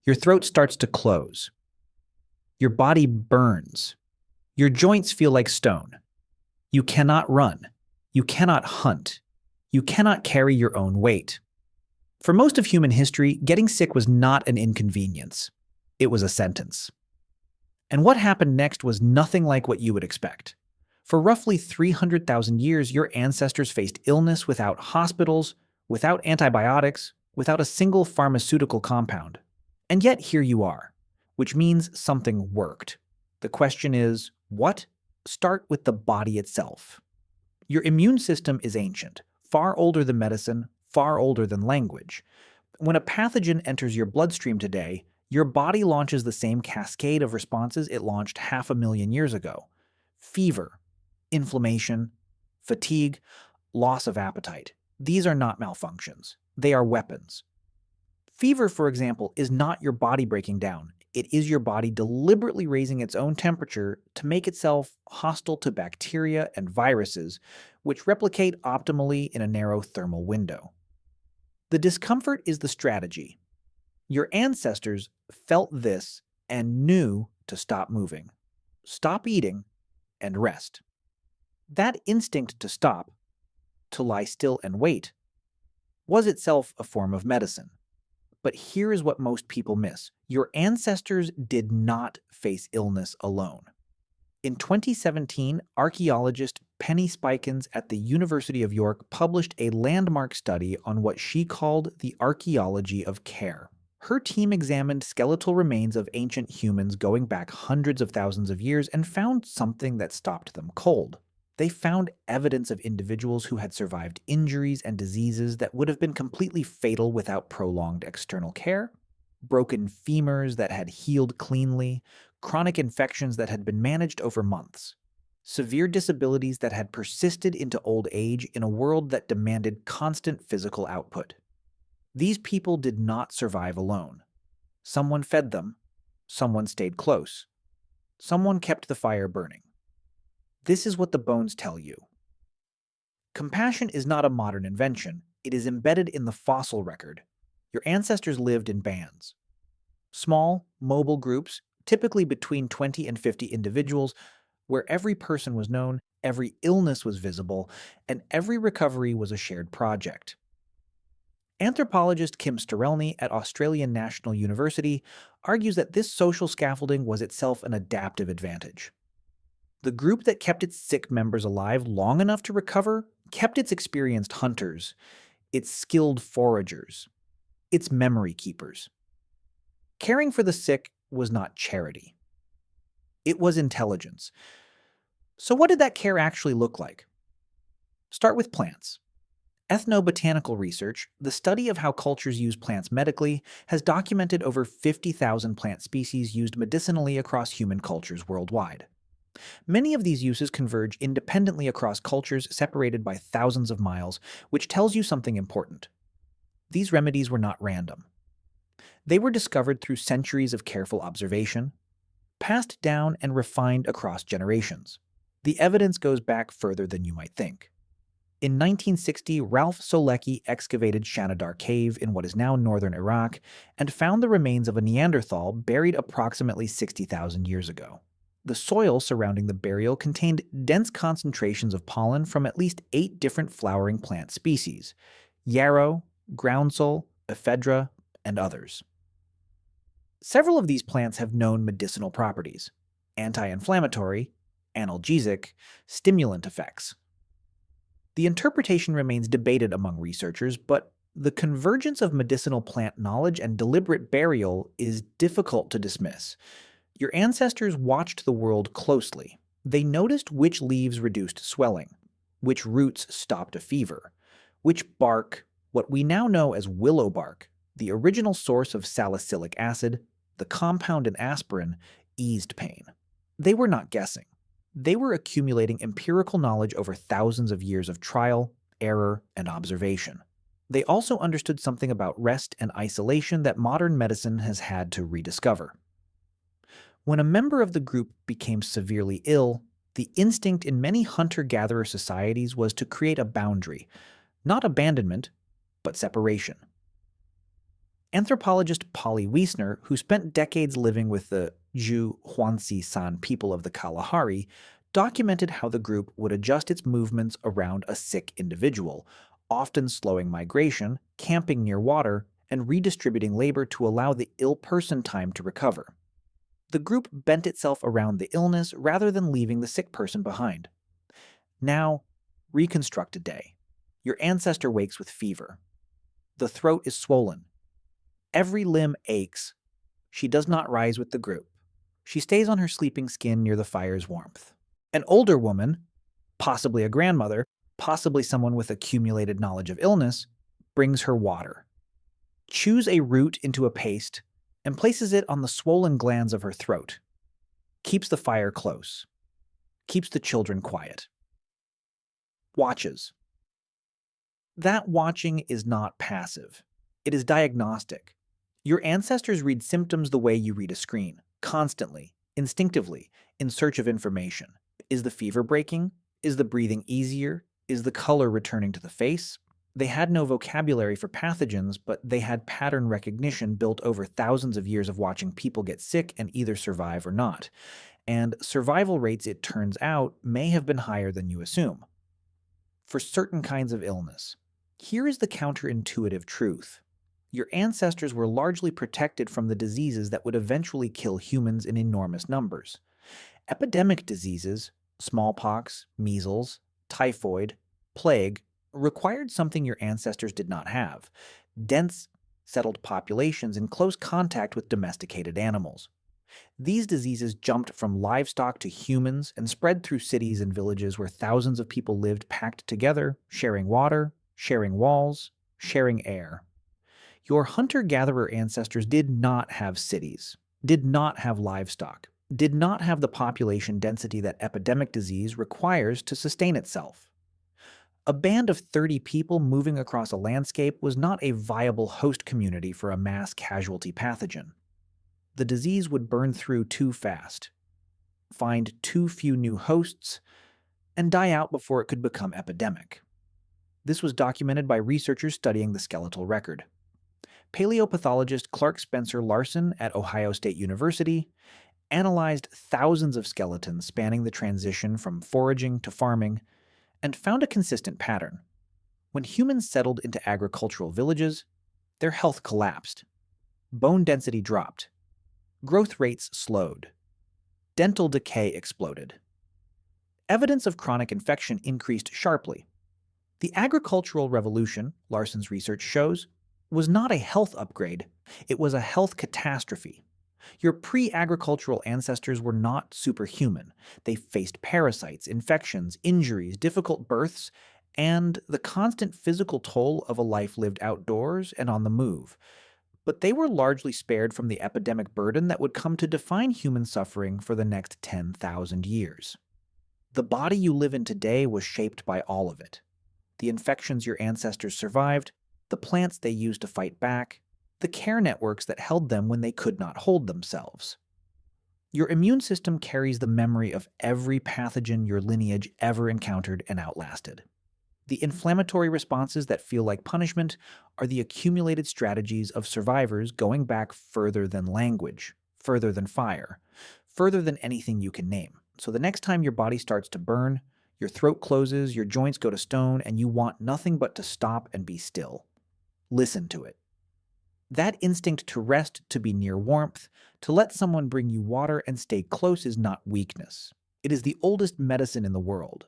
Your throat starts to close. Your body burns. Your joints feel like stone. You cannot run. You cannot hunt. You cannot carry your own weight. For most of human history, getting sick was not an inconvenience. It was a sentence. And what happened next was nothing like what you would expect. For roughly 300,000 years, your ancestors faced illness without hospitals, without antibiotics, without a single pharmaceutical compound. And yet here you are, which means something worked. The question is, what? Start with the body itself. Your immune system is ancient, far older than medicine, far older than language. When a pathogen enters your bloodstream today, your body launches the same cascade of responses it launched 500,000 years ago. Fever, inflammation, fatigue, loss of appetite. These are not malfunctions. They are weapons. Fever, for example, is not your body breaking down. It is your body deliberately raising its own temperature to make itself hostile to bacteria and viruses, which replicate optimally in a narrow thermal window. The discomfort is the strategy. Your ancestors felt this and knew to stop moving, stop eating, and rest. That instinct to stop, to lie still and wait, was itself a form of medicine. But here is what most people miss. Your ancestors did not face illness alone. In 2017, archaeologist Penny Spikins at the University of York published a landmark study on what she called the archaeology of care. Her team examined skeletal remains of ancient humans going back hundreds of thousands of years and found something that stopped them cold. They found evidence of individuals who had survived injuries and diseases that would have been completely fatal without prolonged external care, broken femurs that had healed cleanly, chronic infections that had been managed over months, severe disabilities that had persisted into old age in a world that demanded constant physical output. These people did not survive alone. Someone fed them, someone stayed close, someone kept the fire burning. This is what the bones tell you. Compassion is not a modern invention. It is embedded in the fossil record. Your ancestors lived in bands. Small, mobile groups, typically between 20 and 50 individuals, where every person was known, every illness was visible, and every recovery was a shared project. Anthropologist Kim Sterelny at Australian National University argues that this social scaffolding was itself an adaptive advantage. The group that kept its sick members alive long enough to recover kept its experienced hunters, its skilled foragers, its memory keepers. Caring for the sick was not charity. It was intelligence. So what did that care actually look like? Start with plants. Ethnobotanical research, the study of how cultures use plants medically, has documented over 50,000 plant species used medicinally across human cultures worldwide. Many of these uses converge independently across cultures separated by thousands of miles, which tells you something important. These remedies were not random. They were discovered through centuries of careful observation, passed down and refined across generations. The evidence goes back further than you might think. In 1960, Ralph Solecki excavated Shanidar Cave in what is now northern Iraq and found the remains of a Neanderthal buried approximately 60,000 years ago. The soil surrounding the burial contained dense concentrations of pollen from at least 8 different flowering plant species: yarrow, groundsel, ephedra, and others. Several of these plants have known medicinal properties: anti-inflammatory, analgesic, stimulant effects. The interpretation remains debated among researchers, but the convergence of medicinal plant knowledge and deliberate burial is difficult to dismiss. Your ancestors watched the world closely. They noticed which leaves reduced swelling, which roots stopped a fever, which bark, what we now know as willow bark, the original source of salicylic acid, the compound in aspirin, eased pain. They were not guessing. They were accumulating empirical knowledge over thousands of years of trial, error, and observation. They also understood something about rest and isolation that modern medicine has had to rediscover. When a member of the group became severely ill, the instinct in many hunter-gatherer societies was to create a boundary, not abandonment, but separation. Anthropologist Polly Wiesner, who spent decades living with the Zhu Huanxi San people of the Kalahari, documented how the group would adjust its movements around a sick individual, often slowing migration, camping near water, and redistributing labor to allow the ill person time to recover. The group bent itself around the illness rather than leaving the sick person behind. Now, reconstruct a day. Your ancestor wakes with fever. The throat is swollen. Every limb aches. She does not rise with the group. She stays on her sleeping skin near the fire's warmth. An older woman, possibly a grandmother, possibly someone with accumulated knowledge of illness, brings her water. Chews a root into a paste and places it on the swollen glands of her throat. Keeps the fire close. Keeps the children quiet. Watches. That watching is not passive. It is diagnostic. Your ancestors read symptoms the way you read a screen, constantly, instinctively, in search of information. Is the fever breaking? Is the breathing easier? Is the color returning to the face? They had no vocabulary for pathogens, but they had pattern recognition built over thousands of years of watching people get sick and either survive or not. And survival rates, it turns out, may have been higher than you assume. For certain kinds of illness. Here is the counterintuitive truth. Your ancestors were largely protected from the diseases that would eventually kill humans in enormous numbers. Epidemic diseases, smallpox, measles, typhoid, plague, required something your ancestors did not have: dense, settled populations in close contact with domesticated animals. These diseases jumped from livestock to humans and spread through cities and villages where thousands of people lived packed together, sharing water, sharing walls, sharing air. Your hunter-gatherer ancestors did not have cities, did not have livestock, did not have the population density that epidemic disease requires to sustain itself. A band of 30 people moving across a landscape was not a viable host community for a mass casualty pathogen. The disease would burn through too fast, find too few new hosts, and die out before it could become epidemic. This was documented by researchers studying the skeletal record. Paleopathologist Clark Spencer Larson at Ohio State University analyzed thousands of skeletons spanning the transition from foraging to farming and found a consistent pattern. When humans settled into agricultural villages, their health collapsed. Bone density dropped. Growth rates slowed. Dental decay exploded. Evidence of chronic infection increased sharply. The agricultural revolution, Larson's research shows, was not a health upgrade, it was a health catastrophe. Your pre-agricultural ancestors were not superhuman. They faced parasites, infections, injuries, difficult births, and the constant physical toll of a life lived outdoors and on the move. But they were largely spared from the epidemic burden that would come to define human suffering for the next 10,000 years. The body you live in today was shaped by all of it. The infections your ancestors survived, the plants they used to fight back, the care networks that held them when they could not hold themselves. Your immune system carries the memory of every pathogen your lineage ever encountered and outlasted. The inflammatory responses that feel like punishment are the accumulated strategies of survivors going back further than language, further than fire, further than anything you can name. So the next time your body starts to burn, your throat closes, your joints go to stone, and you want nothing but to stop and be still. Listen to it. That instinct to rest, to be near warmth, to let someone bring you water and stay close is not weakness. It is the oldest medicine in the world.